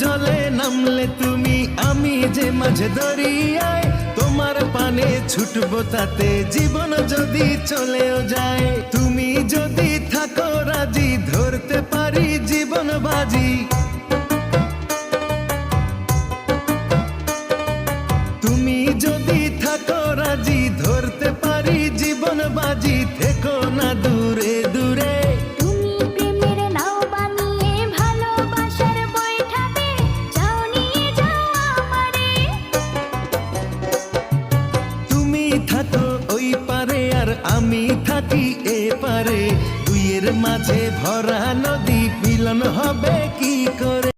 জলে নামলে তুমি, আমি যে মাঝে দরিয়ায়, তোমার পানে ছুটবো তাতে জীবন যদি চলেও যায়। তুমি যদি থাকো রাজি, ধরতে পারি জীবন বাজি। তুমি যদি থাকো রাজি, ধরতে পারি জীবন বাজি। থেকো না দূরে দূরে, তুমি প্রেমের নাও বানিয়ে ভালোবাসার বৈঠাতে যাও, নিয়ে যাও আমারে। তুমি থাকো ওই পারে আর আমি থাকি এ পারে, দুইয়ের মাঝে ভরা নদী মিলন হবে কি করে।